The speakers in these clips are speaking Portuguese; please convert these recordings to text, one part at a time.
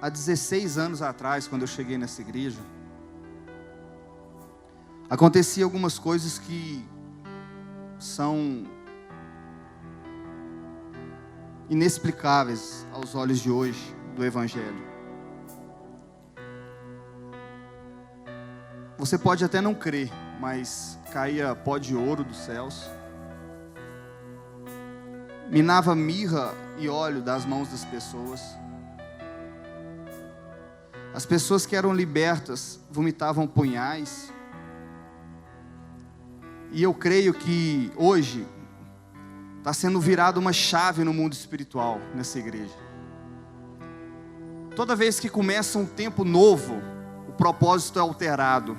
há 16 anos atrás, quando eu cheguei nessa igreja, acontecia algumas coisas que são inexplicáveis aos olhos de hoje do Evangelho. Você pode até não crer, mas caía pó de ouro dos céus, minava mirra e óleo das mãos das pessoas. As pessoas que eram libertas vomitavam punhais. E eu creio que hoje está sendo virada uma chave no mundo espiritual nessa igreja. Toda vez que começa um tempo novo, o propósito é alterado.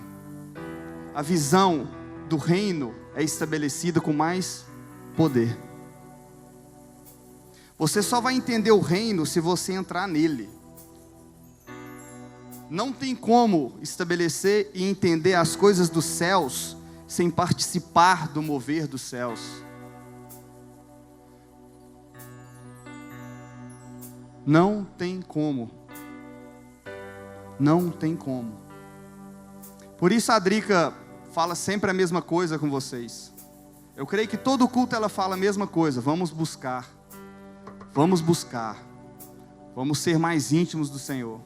A visão do reino é estabelecida com mais poder. Você só vai entender o reino se você entrar nele. Não tem como estabelecer e entender as coisas dos céus sem participar do mover dos céus. Não tem como. Não tem como. Por isso a Drica fala sempre a mesma coisa com vocês. Eu creio que todo culto ela fala a mesma coisa. Vamos buscar. Vamos buscar. Vamos ser mais íntimos do Senhor.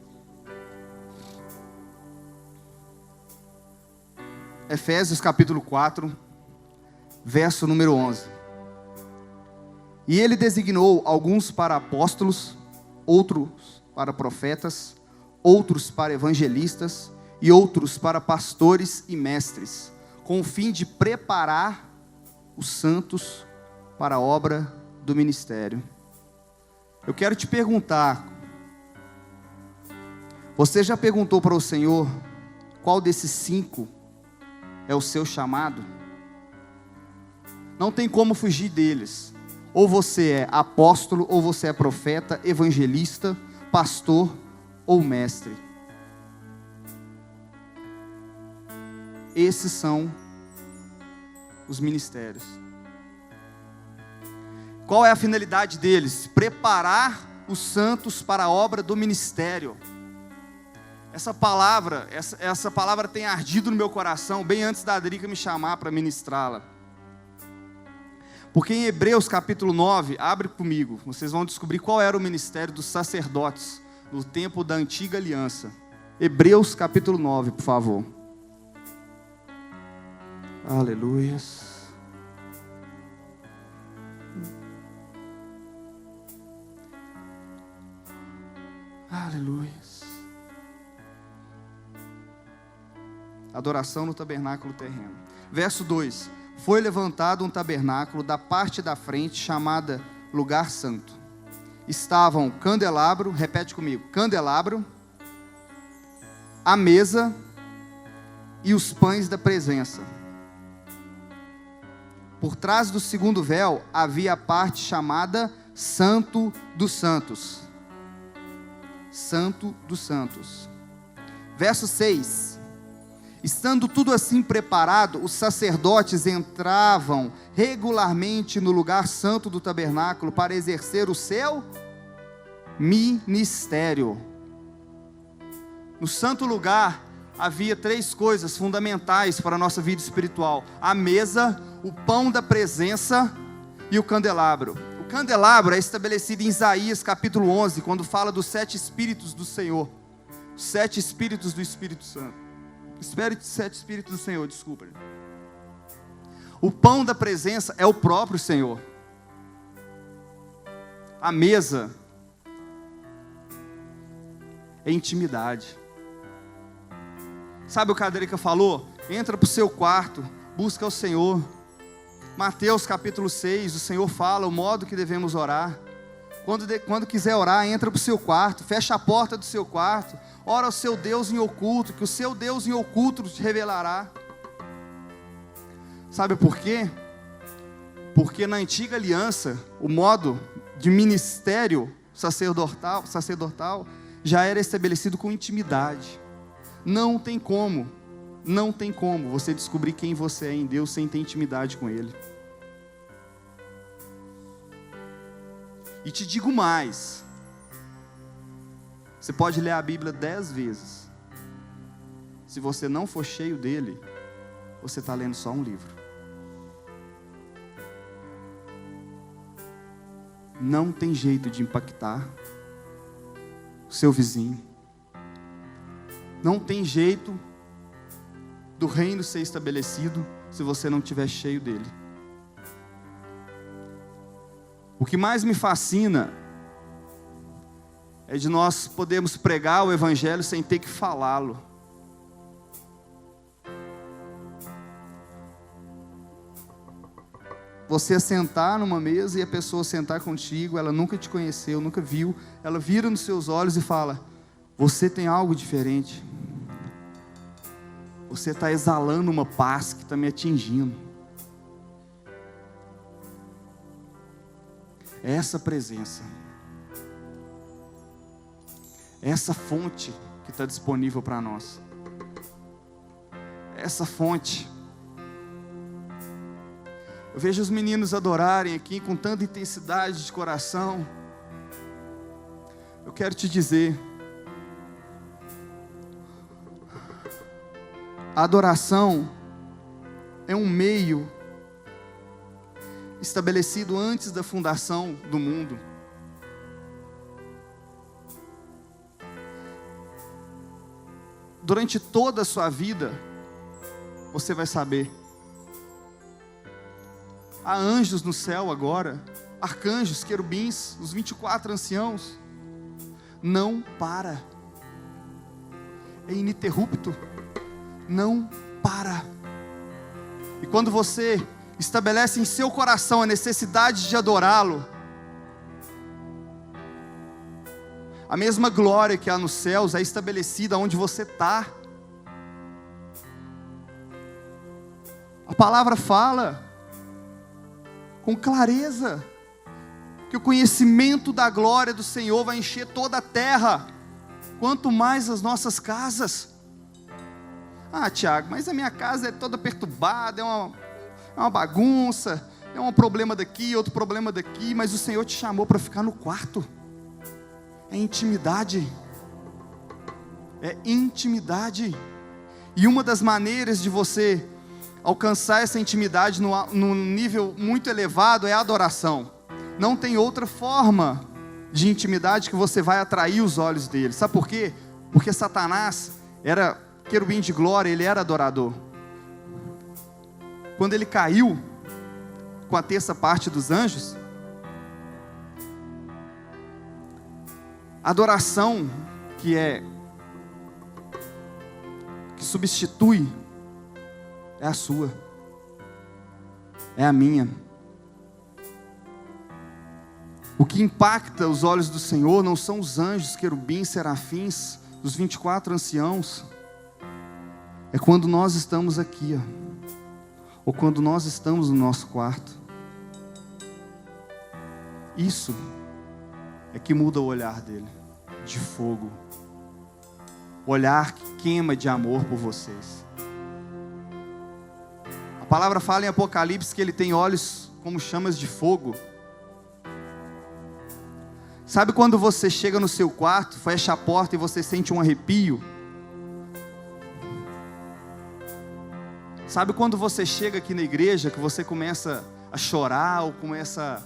Efésios capítulo 4, verso número 11. E ele designou alguns para apóstolos, outros para profetas, outros para evangelistas e outros para pastores e mestres, com o fim de preparar os santos para a obra do ministério. Eu quero te perguntar, você já perguntou para o Senhor qual desses 5 é o seu chamado? Não tem como fugir deles. Ou você é apóstolo, ou você é profeta, evangelista, pastor ou mestre. Esses são os ministérios. Qual é a finalidade deles? Preparar os santos para a obra do ministério. Essa palavra tem ardido no meu coração bem antes da Drica me chamar para ministrá-la. Porque em Hebreus capítulo 9, abre comigo, vocês vão descobrir qual era o ministério dos sacerdotes no tempo da antiga aliança. Hebreus capítulo 9, por favor. Aleluias. Aleluias. Adoração no tabernáculo terreno. Verso 2. Foi levantado um tabernáculo da parte da frente, chamada lugar santo. Estavam candelabro, repete comigo, candelabro, a mesa e os pães da presença. Por trás do segundo véu havia a parte chamada Santo dos Santos. Santo dos Santos. Verso 6. Estando tudo assim preparado, os sacerdotes entravam regularmente no lugar santo do tabernáculo para exercer o seu ministério. No santo lugar havia 3 coisas fundamentais para a nossa vida espiritual: a mesa, o pão da presença e o candelabro. O candelabro é estabelecido em Isaías capítulo 11, quando fala dos 7 Espíritos do Senhor, os 7 Espíritos do Espírito Santo. 7 Espíritos do Senhor, desculpa. O pão da presença é o próprio Senhor. A mesa é intimidade. Sabe o que a Drica falou? Entra para o seu quarto, busca o Senhor. Mateus capítulo 6, o Senhor fala o modo que devemos orar. Quando quiser orar, entra para o seu quarto, fecha a porta do seu quarto, ora ao seu Deus em oculto, que o seu Deus em oculto te revelará. Sabe por quê? Porque na antiga aliança, o modo de ministério sacerdotal já era estabelecido com intimidade. Não tem como você descobrir quem você é em Deus sem ter intimidade com Ele. E te digo mais, Você pode ler a Bíblia 10 vezes. Se você não for cheio dele, você está lendo só um livro. Não tem jeito de impactar o seu vizinho. Não tem jeito do reino ser estabelecido se você não estiver cheio dele. O que mais me fascina é de nós podermos pregar o Evangelho sem ter que falá-lo. Você sentar numa mesa e a pessoa sentar contigo, ela nunca te conheceu, nunca viu, ela vira nos seus olhos e fala: você tem algo diferente. Você está exalando uma paz que está me atingindo. É essa presença, é essa fonte que está disponível para nós. Essa fonte. Eu vejo os meninos adorarem aqui com tanta intensidade de coração. Eu quero te dizer, a adoração é um meio estabelecido antes da fundação do mundo. Durante toda a sua vida, você vai saber. Há anjos no céu agora, arcanjos, querubins, os 24 anciãos. Não para. É ininterrupto. Não para. E quando você estabelece em seu coração a necessidade de adorá-lo, a mesma glória que há nos céus é estabelecida onde você está. A palavra fala com clareza que o conhecimento da glória do Senhor vai encher toda a terra, quanto mais as nossas casas. Ah, Tiago, mas a minha casa é toda perturbada, é uma bagunça, é um problema daqui, outro problema daqui, mas o Senhor te chamou para ficar no quarto. É intimidade. É intimidade. E uma das maneiras de você alcançar essa intimidade num nível muito elevado é a adoração. Não tem outra forma de intimidade que você vai atrair os olhos dele. Sabe por quê? Porque Satanás era querubim de glória, ele era adorador. Quando ele caiu com a terça parte dos anjos, a adoração que substitui é a sua, é a minha. O que impacta os olhos do Senhor não são os anjos, querubins, serafins, os 24 anciãos. É quando nós estamos aqui, ou quando nós estamos no nosso quarto. Isso é que muda o olhar dele, de fogo. O olhar que queima de amor por vocês. A palavra fala em Apocalipse que ele tem olhos como chamas de fogo. Sabe quando você chega no seu quarto, fecha a porta e você sente um arrepio? Sabe quando você chega aqui na igreja, que você começa a chorar, ou começa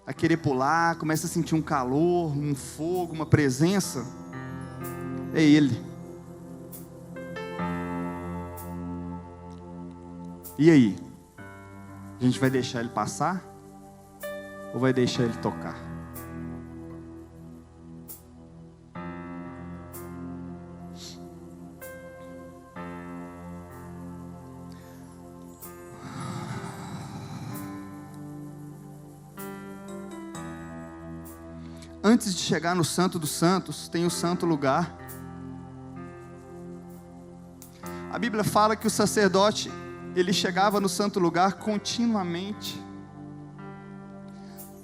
a querer pular, começa a sentir um calor, um fogo, uma presença? É Ele. E aí? A gente vai deixar Ele passar? Ou vai deixar Ele tocar? Antes de chegar no Santo dos Santos, tem o Santo Lugar. A Bíblia fala que o sacerdote, ele chegava no Santo Lugar continuamente,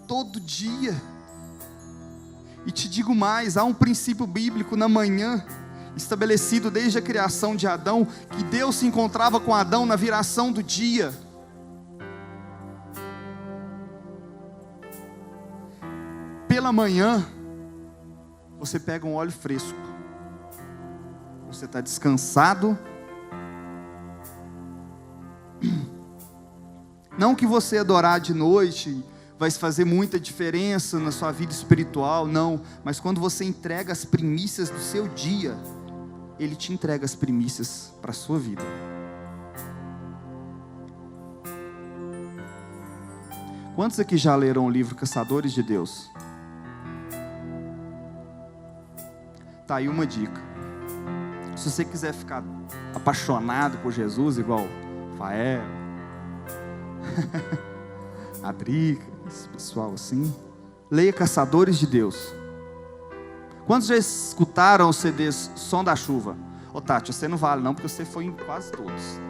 todo dia. E te digo mais, há um princípio bíblico na manhã, estabelecido desde a criação de Adão, que Deus se encontrava com Adão na viração do dia. Pela manhã, você pega um óleo fresco. Você está descansado. Não que você adorar de noite vai fazer muita diferença na sua vida espiritual, não. Mas quando você entrega as primícias do seu dia, Ele te entrega as primícias para a sua vida. Quantos aqui já leram o livro Caçadores de Deus? Tá aí uma dica. Se você quiser ficar apaixonado por Jesus, igual Fael, a Drica, esse pessoal assim, leia Caçadores de Deus. Quantos já escutaram os CDs Som da Chuva? Ô Tati, você não vale não, porque você foi em quase todos.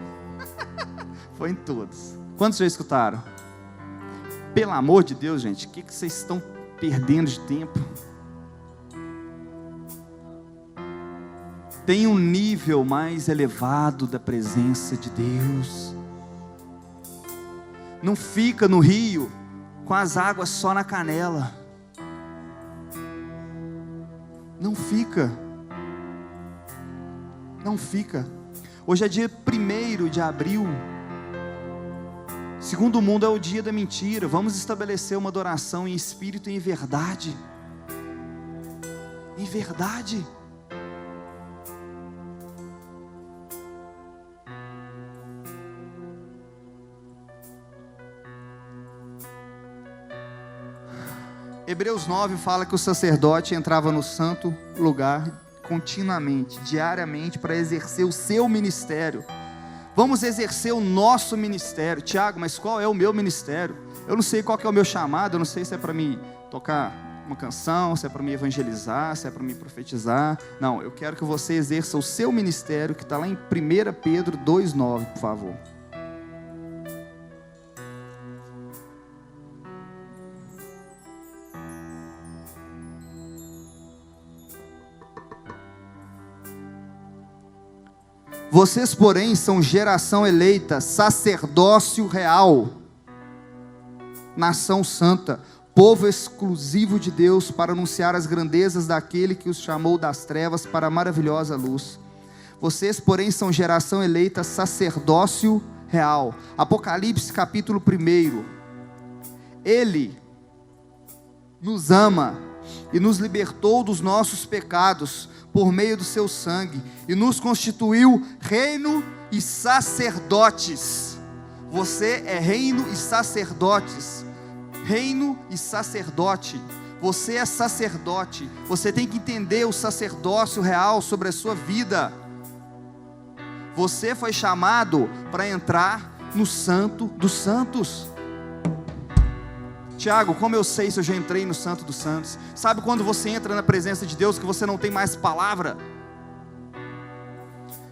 Foi em todos. Quantos já escutaram? Pelo amor de Deus, gente, o que vocês estão perdendo de tempo? Tem um nível mais elevado da presença de Deus. Não fica no rio com as águas só na canela. Não fica. Não fica. Hoje é dia 1º de abril. Segundo o mundo é o dia da mentira. Vamos estabelecer uma adoração em espírito e em verdade. Em verdade. Hebreus 9 fala que o sacerdote entrava no santo lugar continuamente, diariamente, para exercer o seu ministério. Vamos exercer o nosso ministério. Tiago, mas qual é o meu ministério? Eu não sei qual que é o meu chamado, eu não sei se é para me tocar uma canção, se é para me evangelizar, se é para me profetizar. Não, eu quero que você exerça o seu ministério, que está lá em 1 Pedro 2,9, por favor. Vocês, porém, são geração eleita, sacerdócio real, nação santa, povo exclusivo de Deus, para anunciar as grandezas daquele que os chamou das trevas para a maravilhosa luz. Vocês, porém, são geração eleita, sacerdócio real. Apocalipse capítulo 1. Ele nos ama e nos libertou dos nossos pecados por meio do seu sangue, e nos constituiu reino e sacerdotes. Você é reino e sacerdotes. Reino e sacerdote. Você é sacerdote. Você tem que entender o sacerdócio real sobre a sua vida. Você foi chamado para entrar no Santo dos Santos. Tiago, como eu sei se eu já entrei no Santo dos Santos? Sabe quando você entra na presença de Deus que você não tem mais palavra?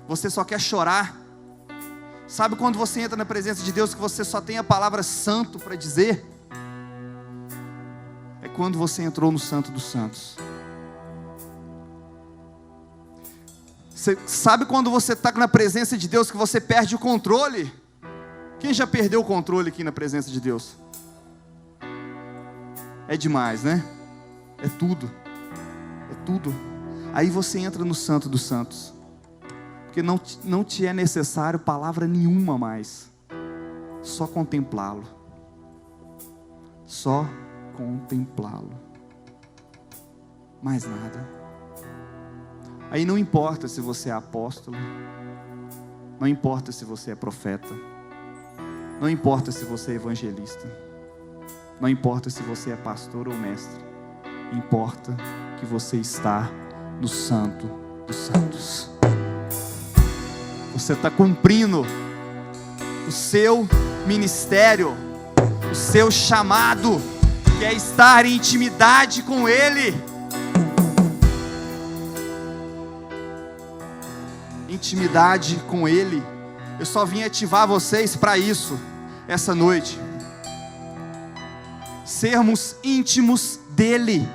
Você só quer chorar. Sabe quando você entra na presença de Deus que você só tem a palavra santo para dizer? É quando você entrou no Santo dos Santos. Você sabe quando você está na presença de Deus que você perde o controle? Quem já perdeu o controle aqui na presença de Deus? É demais, né? É tudo. É tudo. Aí você entra no Santo dos Santos. Porque não te é necessário palavra nenhuma mais. Só contemplá-lo. Só contemplá-lo. Mais nada. Aí não importa se você é apóstolo. Não importa se você é profeta. Não importa se você é evangelista. Não importa se você é pastor ou mestre. Importa que você está no Santo dos Santos. Você está cumprindo o seu ministério, o seu chamado, que é estar em intimidade com Ele. Intimidade com Ele. Eu só vim ativar vocês para isso, essa noite. Sermos íntimos dEle.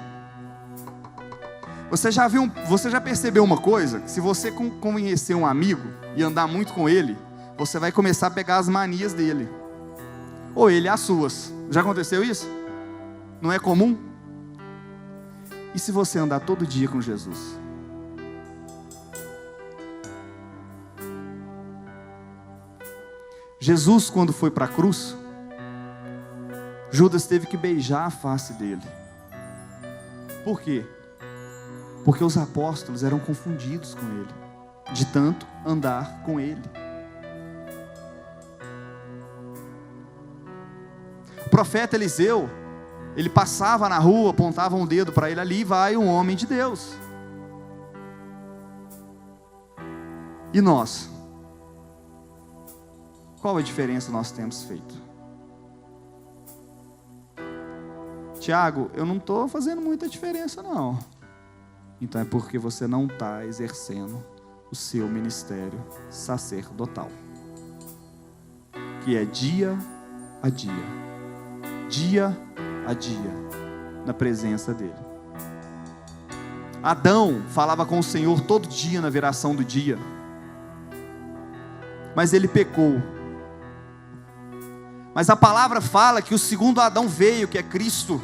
Você já percebeu uma coisa? Se você conhecer um amigo e andar muito com ele, você vai começar a pegar as manias dele, ou ele as suas. Já aconteceu isso? Não é comum? E se você andar todo dia com Jesus? Jesus, quando foi para a cruz, Judas teve que beijar a face dele. Por quê? Porque os apóstolos eram confundidos com ele, de tanto andar com ele. O profeta Eliseu, ele passava na rua, apontava um dedo para ele, ali vai um homem de Deus. E nós? Qual a diferença nós temos feito? Tiago, eu não estou fazendo muita diferença não. Então é porque você não está exercendo o seu ministério sacerdotal, que é dia a dia a dia, na presença dele. Adão falava com o Senhor todo dia na viração do dia, mas ele pecou. Mas a palavra fala que o segundo Adão veio, que é Cristo,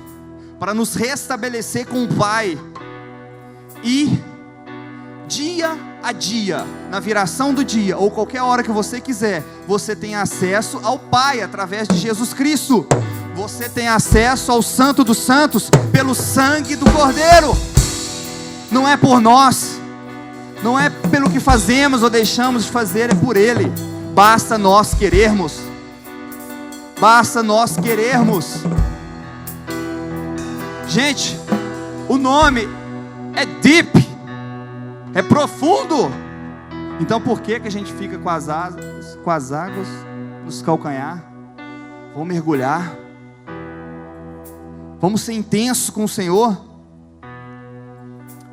para nos restabelecer com o Pai. E dia a dia, na viração do dia, ou qualquer hora que você quiser, você tem acesso ao Pai através de Jesus Cristo. Você tem acesso ao Santo dos Santos pelo sangue do Cordeiro. Não é por nós, não é pelo que fazemos ou deixamos de fazer, é por Ele. Basta nós querermos. Basta nós querermos. Gente, o nome é deep, é profundo. Então por que a gente fica com as águas nos calcanhar? Vamos mergulhar. Vamos ser intensos com o Senhor.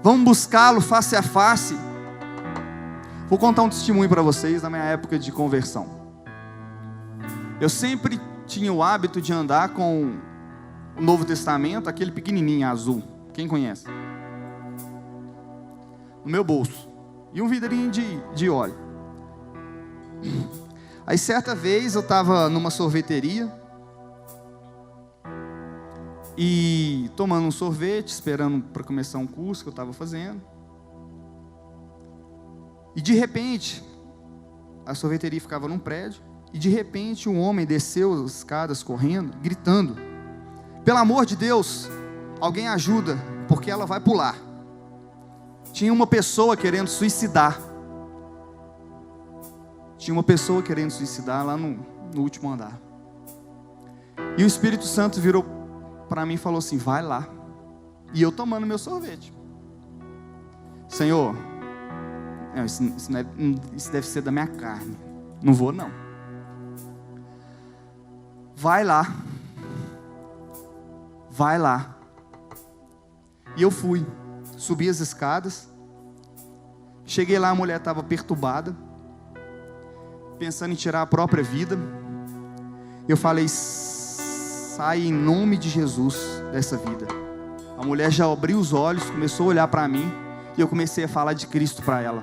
Vamos buscá-lo face a face. Vou contar um testemunho para vocês da minha época de conversão. Eu sempre tinha o hábito de andar com o Novo Testamento, aquele pequenininho azul. Quem conhece? No meu bolso. E um vidrinho de óleo. Aí certa vez eu estava numa sorveteria e tomando um sorvete, esperando para começar um curso que eu estava fazendo. E de repente, a sorveteria ficava num prédio, e de repente um homem desceu as escadas correndo, gritando: pelo amor de Deus, alguém ajuda, porque ela vai pular. Tinha uma pessoa querendo suicidar. Tinha uma pessoa querendo suicidar lá no último andar. E o Espírito Santo virou para mim e falou assim: vai lá. E eu tomando meu sorvete. Senhor, isso deve ser da minha carne. Não vou não. Vai lá. Vai lá. E eu fui. Subi as escadas. Cheguei lá, a mulher estava perturbada, pensando em tirar a própria vida. Eu falei: sai em nome de Jesus dessa vida. A mulher já abriu os olhos, começou a olhar para mim, e eu comecei a falar de Cristo para ela.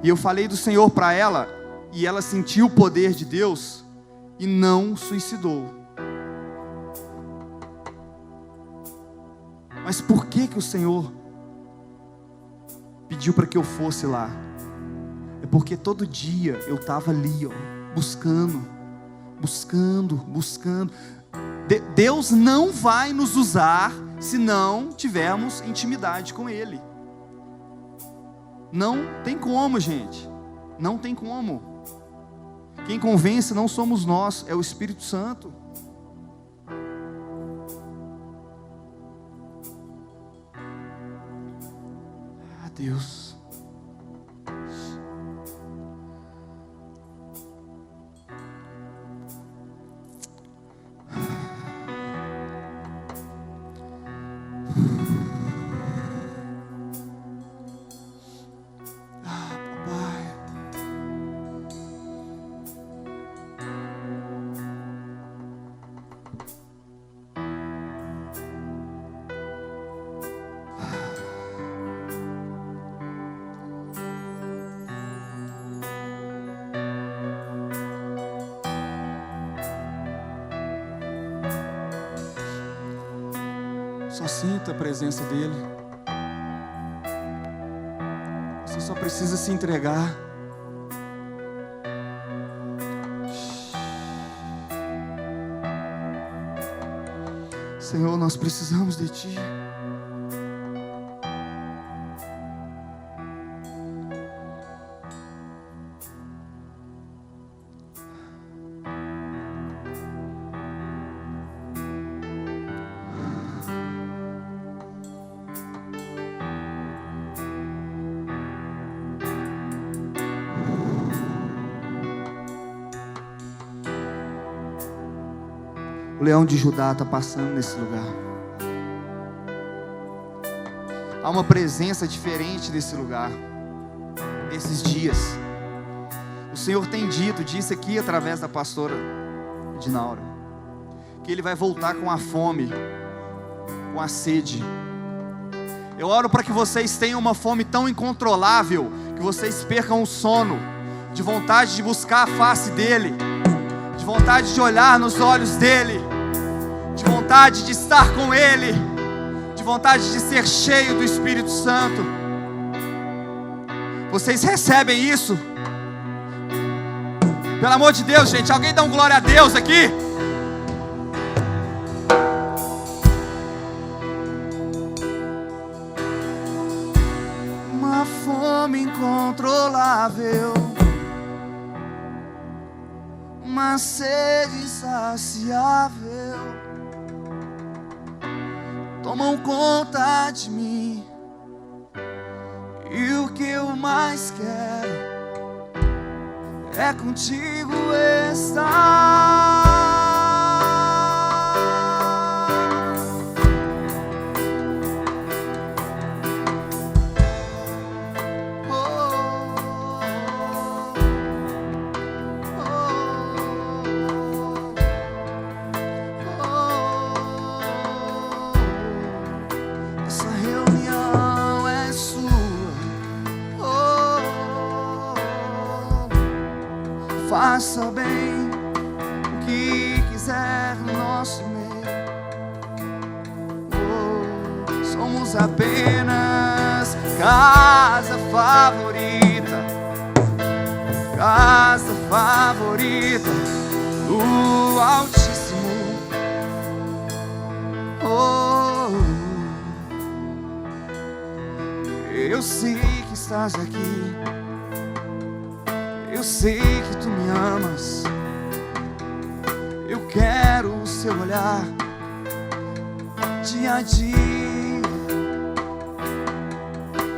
E eu falei do Senhor para ela, e ela sentiu o poder de Deus e não suicidou. Mas por que o Senhor pediu para que eu fosse lá? É porque todo dia eu estava ali, buscando. Deus não vai nos usar se não tivermos intimidade com Ele. Não tem como, gente. Não tem como. Quem convence não somos nós, é o Espírito Santo. Ah, Deus. Só sinta a presença dele. Você só precisa se entregar. Senhor, nós precisamos de Ti. O leão de Judá está passando nesse lugar. Há uma presença diferente nesse lugar, nesses dias. O Senhor tem dito, disse aqui através da pastora Edinaura, que Ele vai voltar com a fome, com a sede. Eu oro para que vocês tenham uma fome tão incontrolável, que vocês percam o sono, de vontade de buscar a face dEle, de vontade de olhar nos olhos dEle, de vontade de estar com Ele, de vontade de ser cheio do Espírito Santo. Vocês recebem isso? Pelo amor de Deus, gente, alguém dá um glória a Deus aqui? Uma fome incontrolável, uma sede insaciável tomam conta de mim, e o que eu mais quero é contigo estar. Faça bem o que quiser no nosso meio. Somos apenas casa favorita, casa favorita do Altíssimo. Eu sei que estás aqui. Eu sei que Tu me amas. Eu quero o Seu olhar dia a dia,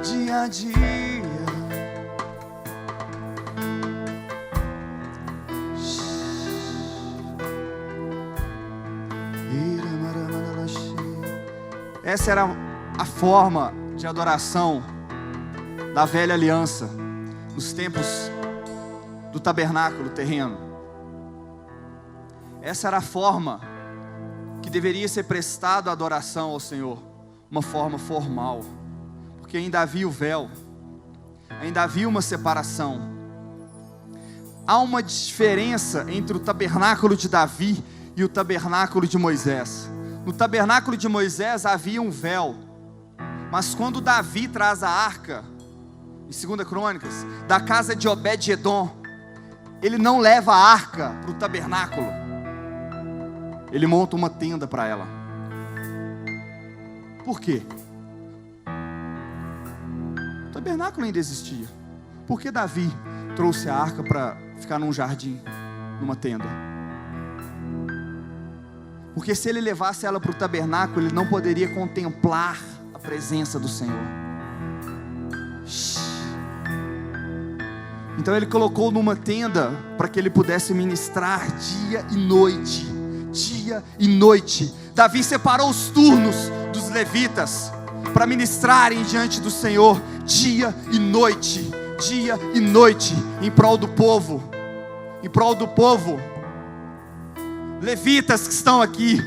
dia a dia. Essa era a forma de adoração da velha aliança, nos tempos do tabernáculo terreno. Essa era a forma que deveria ser prestada a adoração ao Senhor, uma forma formal, porque ainda havia o véu, ainda havia uma separação. Há uma diferença entre o tabernáculo de Davi e o tabernáculo de Moisés. No tabernáculo de Moisés havia um véu, mas quando Davi traz a arca, em 2 Crônicas, da casa de Obed-edom, ele não leva a arca para o tabernáculo, ele monta uma tenda para ela. Por quê? O tabernáculo ainda existia. Por que Davi trouxe a arca para ficar num jardim, numa tenda? Porque se ele levasse ela para o tabernáculo, ele não poderia contemplar a presença do Senhor. Então ele colocou numa tenda para que ele pudesse ministrar dia e noite, dia e noite. Davi separou os turnos dos levitas para ministrarem diante do Senhor dia e noite, em prol do povo, em prol do povo. Levitas que estão aqui,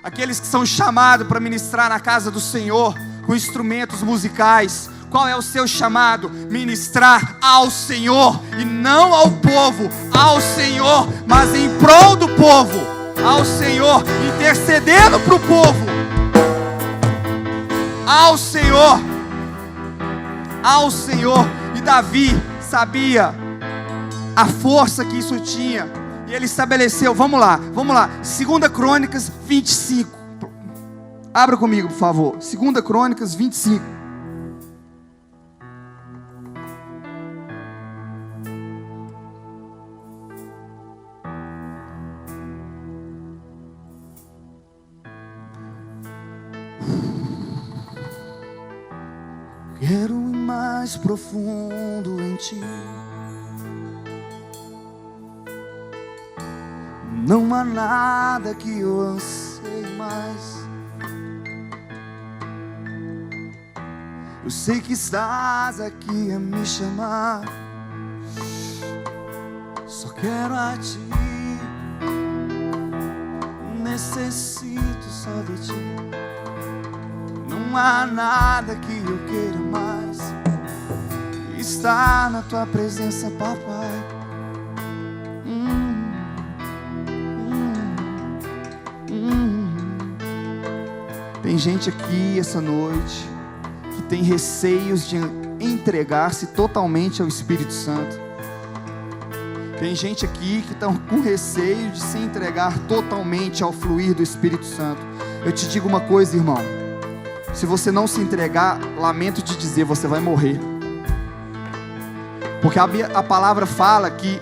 aqueles que são chamados para ministrar na casa do Senhor com instrumentos musicais. Qual é o seu chamado? Ministrar ao Senhor, e não ao povo, ao Senhor, mas em prol do povo, ao Senhor, intercedendo para o povo. ao Senhor. Ao Senhor. E Davi sabia a força que isso tinha. E ele estabeleceu, vamos lá. 2 Crônicas 25. Abra comigo, por favor. 2 Crônicas 25. Quero ir mais profundo em ti. Não há nada que eu anseie mais. Eu sei que estás aqui a me chamar. Só quero a ti. Necessito só de ti. Não há nada que eu queira mais. Estar na tua presença, papai. Tem gente aqui essa noite que tem receios de entregar-se totalmente ao Espírito Santo. Tem gente aqui que está com receio de se entregar totalmente ao fluir do Espírito Santo. Eu te digo uma coisa, irmão. Se você não se entregar, lamento te dizer, você vai morrer. Porque a palavra fala que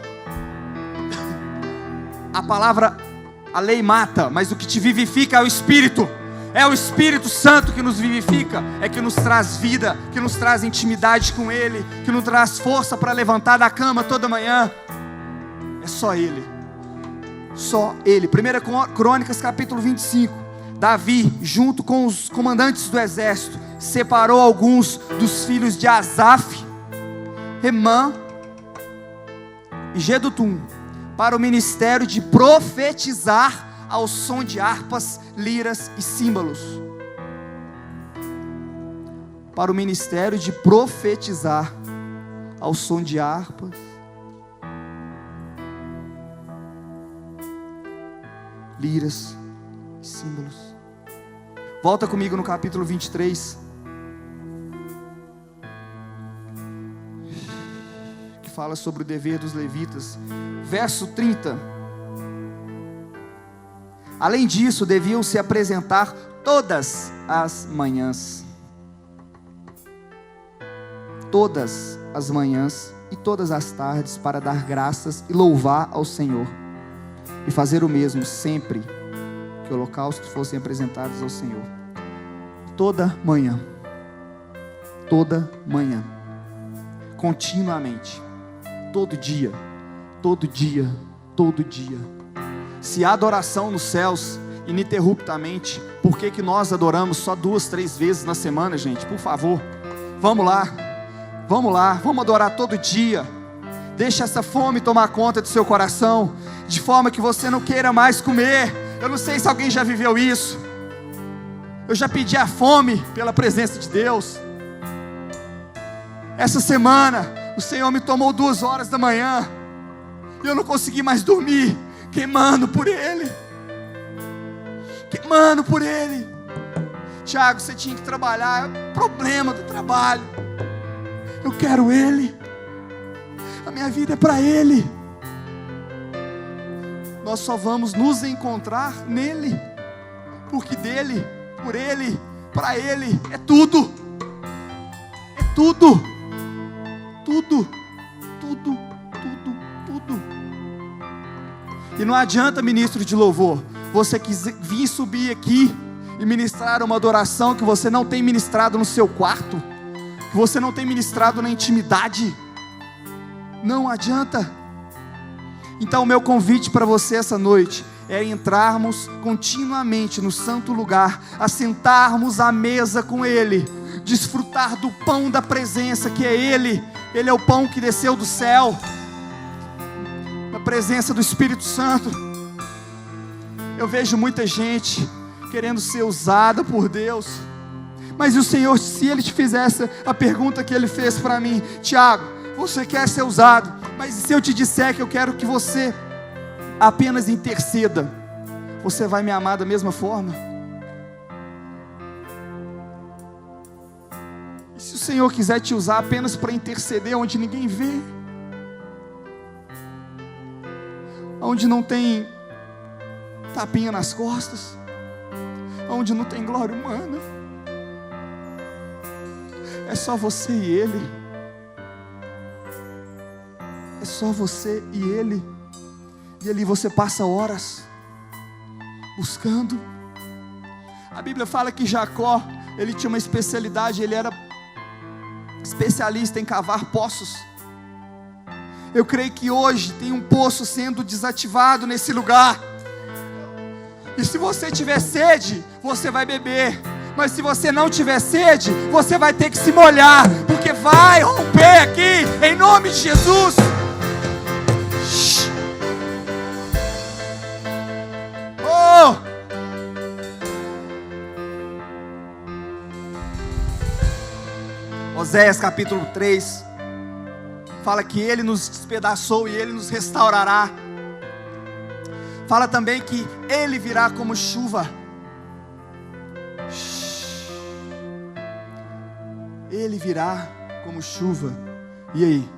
a lei mata, mas o que te vivifica é o Espírito. É o Espírito Santo que nos vivifica, é que nos traz vida, que nos traz intimidade com Ele, que nos traz força para levantar da cama toda manhã. É só Ele. Só Ele. 1 Crônicas capítulo 25. Davi, junto com os comandantes do exército, separou alguns dos filhos de Asaf, Remã e Gedutum para o ministério de profetizar ao som de harpas, liras e símbolos. Para o ministério de profetizar ao som de harpas, liras e símbolos. Volta comigo no capítulo 23. Que fala sobre o dever dos levitas. Verso 30. Além disso, deviam se apresentar todas as manhãs. Todas as manhãs e todas as tardes para dar graças e louvar ao Senhor. E fazer o mesmo sempre que holocaustos fossem apresentados ao Senhor. Toda manhã. Toda manhã. Continuamente. Todo dia. Todo dia. Todo dia. Se há adoração nos céus, ininterruptamente, por que nós adoramos só 2, 3 vezes na semana, gente? Por favor, vamos lá, vamos adorar todo dia. Deixa essa fome tomar conta do seu coração, de forma que você não queira mais comer. Eu não sei se alguém já viveu isso. Eu já pedi a fome pela presença de Deus. Essa semana, o Senhor me tomou 2 horas da manhã, e eu não consegui mais dormir, queimando por Ele. Queimando por Ele. Tiago, você tinha que trabalhar. É o problema do trabalho. Eu quero Ele. A minha vida é para Ele. Nós só vamos nos encontrar nele. Porque dele, por Ele, para Ele é tudo. É tudo. Tudo. Tudo. Tudo. Tudo. E não adianta, ministro de louvor, você vir subir aqui e ministrar uma adoração que você não tem ministrado no seu quarto, que você não tem ministrado na intimidade. Não adianta. Então o meu convite para você essa noite é entrarmos continuamente no santo lugar, assentarmos à mesa com Ele, desfrutar do pão da presença que é Ele. Ele é o pão que desceu do céu, na presença do Espírito Santo. Eu vejo muita gente querendo ser usada por Deus, mas o Senhor, se Ele te fizesse a pergunta que Ele fez para mim: Tiago, você quer ser usado, mas se eu te disser que eu quero que você apenas interceda, você vai me amar da mesma forma? o Senhor quiser te usar apenas para interceder onde ninguém vê, onde não tem tapinha nas costas, onde não tem glória humana, é só você e Ele, é só você e Ele, e ali você passa horas buscando. A Bíblia fala que Jacó, ele tinha uma especialidade, ele era especialista em cavar poços. Eu creio que hoje tem um poço sendo desativado nesse lugar, e se você tiver sede, você vai beber, mas se você não tiver sede, você vai ter que se molhar, porque vai romper aqui, em nome de Jesus. Oh! Oséias capítulo 3 fala que Ele nos despedaçou e Ele nos restaurará. Fala também que Ele virá como chuva. Ele virá como chuva. E aí?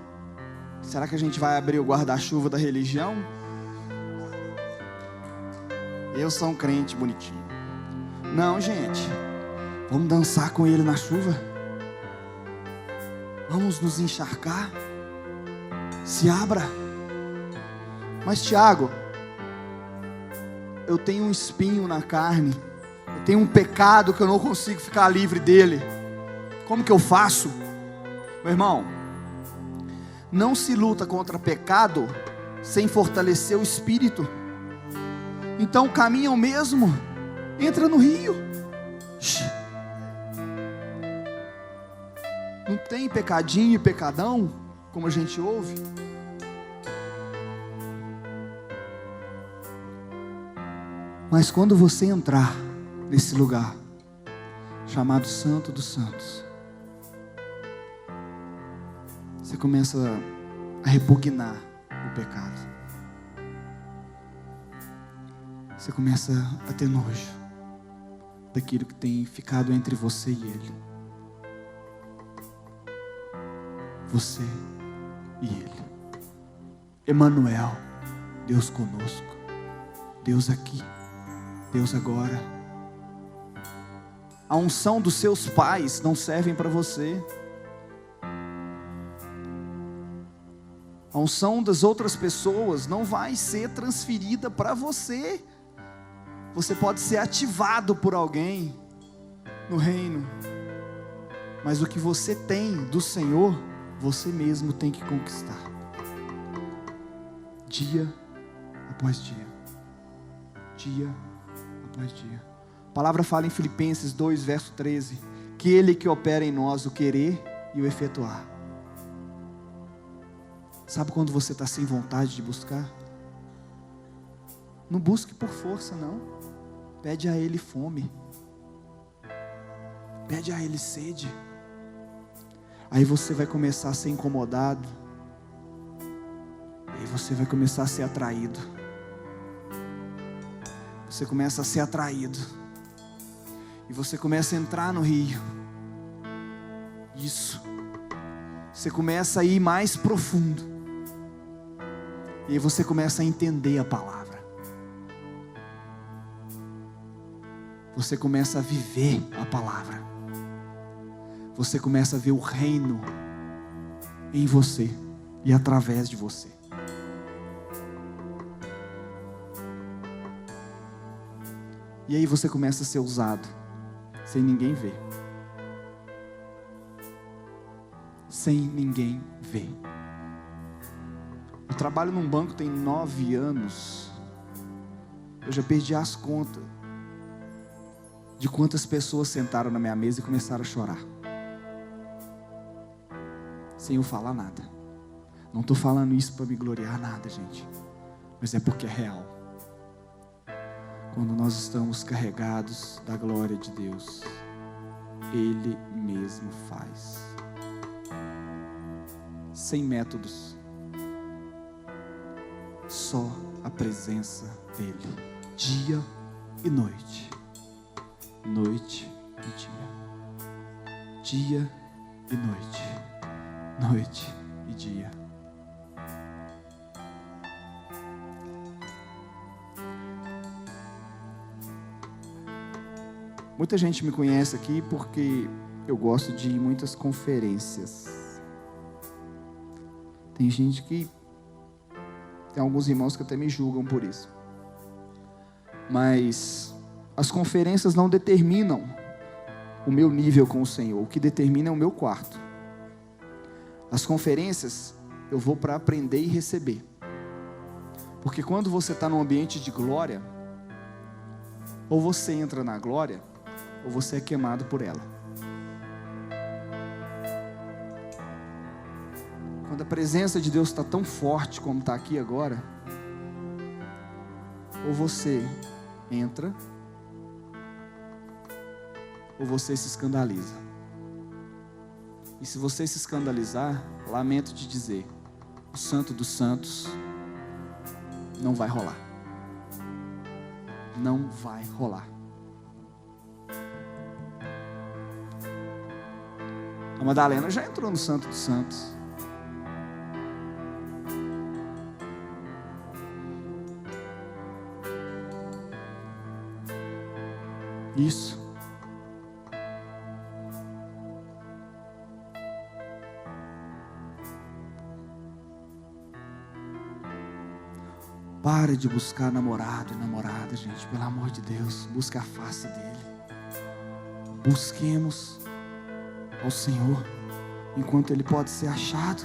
Será que a gente vai abrir o guarda-chuva da religião? Eu sou um crente bonitinho. Não, gente. Vamos dançar com Ele na chuva. Vamos nos encharcar. Se abra. Mas Tiago, eu tenho um espinho na carne, eu tenho um pecado que eu não consigo ficar livre dele. Como que eu faço? Meu irmão, não se luta contra pecado sem fortalecer o espírito. Então o caminho é o mesmo. Entra no rio. Não tem pecadinho e pecadão, como a gente ouve. Mas quando você entrar nesse lugar chamado Santo dos Santos, você começa a repugnar o pecado. Você começa a ter nojo daquilo que tem ficado entre você e Ele. Você e Ele. Emanuel, Deus conosco, Deus aqui, Deus agora. A unção dos seus pais não servem para você. A unção das outras pessoas não vai ser transferida para você. Você pode ser ativado por alguém no reino, mas o que você tem do Senhor, você mesmo tem que conquistar, dia após dia, dia após dia. A palavra fala em Filipenses 2, verso 13, que Ele que opera em nós o querer e o efetuar. Sabe quando você está sem vontade de buscar? Não busque por força, não. Pede a Ele fome, pede a Ele sede. Aí você vai começar a ser incomodado, aí você vai começar a ser atraído. Você começa a ser atraído, e você começa a entrar no rio. Isso. Você começa a ir mais profundo, e aí você começa a entender a palavra. Você começa a viver a palavra. Você começa a ver o reino em você e através de você. E aí você começa a ser usado sem ninguém ver. Sem ninguém ver. Eu trabalho num banco tem 9 anos. Eu já perdi as contas de quantas pessoas sentaram na minha mesa e começaram a chorar, sem eu falar nada. Não estou falando isso para me gloriar nada, gente, mas é porque é real. Quando nós estamos carregados da glória de Deus, Ele mesmo faz, sem métodos, só a presença dEle, dia e noite, noite e dia, dia e noite, noite e dia. Muita gente me conhece aqui porque eu gosto de ir em muitas conferências. Tem gente que... Tem alguns irmãos que até me julgam por isso. Mas as conferências não determinam o meu nível com o Senhor. O que determina é o meu quarto. As conferências eu vou para aprender e receber. Porque quando você está num ambiente de glória, ou você entra na glória, ou você é queimado por ela. Quando a presença de Deus está tão forte como está aqui agora, ou você entra, ou você se escandaliza. E se você se escandalizar, lamento te dizer, o Santo dos Santos não vai rolar. Não vai rolar. A Madalena já entrou no Santo dos Santos. Isso. Pare de buscar namorado e namorada, gente, pelo amor de Deus. Busque a face dele. Busquemos ao Senhor enquanto ele pode ser achado.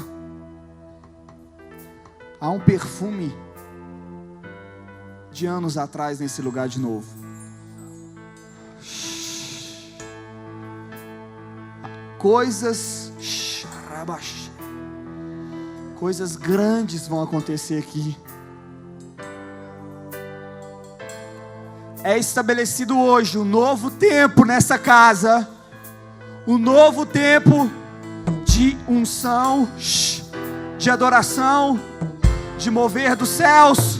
Há um perfume de anos atrás nesse lugar de novo. Coisas grandes vão acontecer aqui. É estabelecido hoje um novo tempo nessa casa. Um novo tempo de unção, de adoração, de mover dos céus.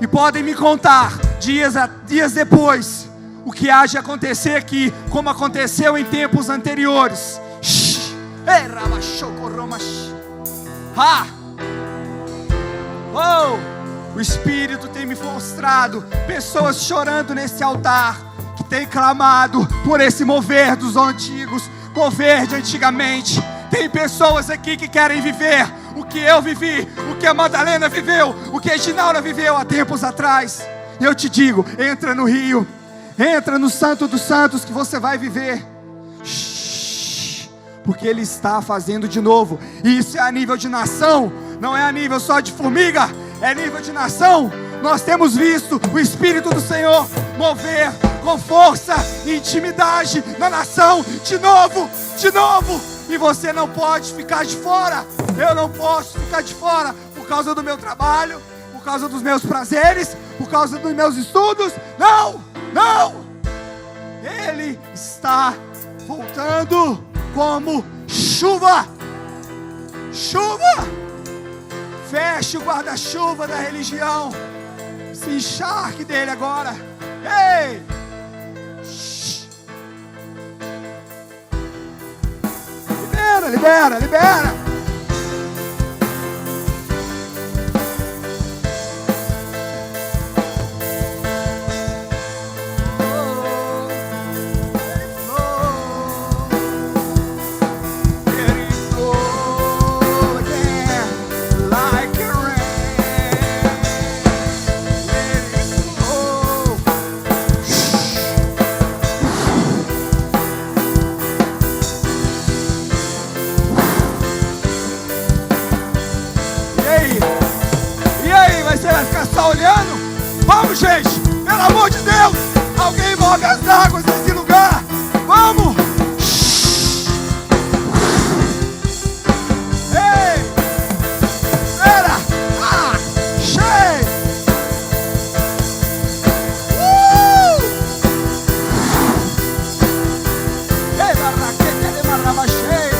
E podem me contar, dias depois, o que há de acontecer aqui, como aconteceu em tempos anteriores. O Espírito tem me mostrado pessoas chorando nesse altar, que tem clamado por esse mover dos antigos, mover de antigamente. Tem pessoas aqui que querem viver o que eu vivi, o que a Madalena viveu, o que a Ginaura viveu há tempos atrás. E eu te digo, entra no rio, entra no Santo dos Santos que você vai viver. Porque Ele está fazendo de novo. E isso é a nível de nação, não é a nível só de formiga, é nível de nação. Nós temos visto o Espírito do Senhor mover com força e intimidade na nação, de novo. E você não pode ficar de fora. Eu não posso ficar de fora por causa do meu trabalho, por causa dos meus prazeres, por causa dos meus estudos. Não. Ele está voltando como chuva. Feche o guarda-chuva da religião. Se encharque dele agora. Ei! Libera. Olhando, vamos, gente, pelo amor de Deus, alguém move as águas desse lugar, vamos. Ei, espera, cheio. Ei, barraquete de marraba cheio.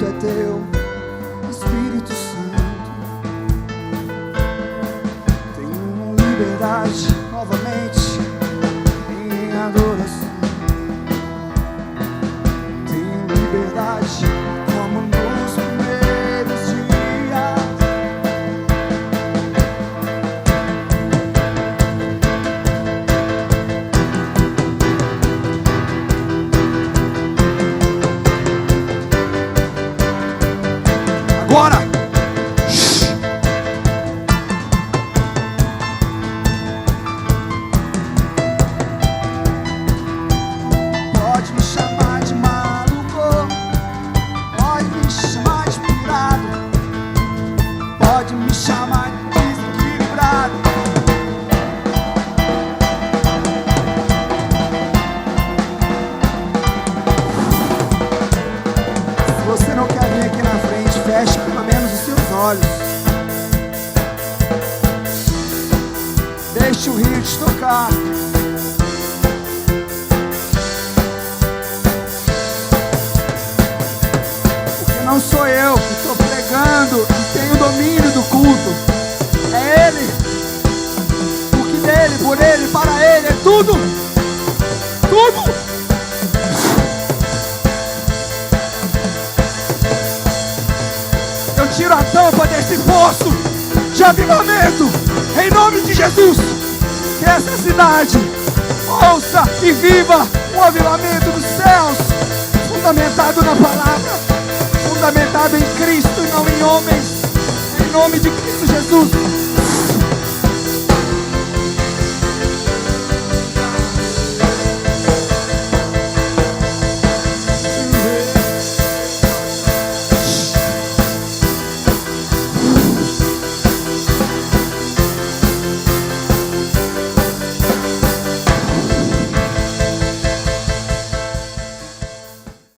é teu, Espírito Santo. Tenho liberdade novamente em adoração. Tenho liberdade como nos primeiros dias. Agora! Pode me chamar de maluco, pode me chamar de pirado, pode me chamar de desequilibrado. Se você não quer vir aqui na frente, feche pelo menos os seus olhos. Deixe o rio te tocar. Porque não sou eu que estou pregando e tenho domínio do culto. É Ele. Porque dele, por Ele, para Ele é tudo. Tudo. Tiro a tampa desse poço de avivamento em nome de Jesus. Que essa cidade ouça e viva o avivamento dos céus, fundamentado na palavra, fundamentado em Cristo e não em homens, em nome de Cristo Jesus.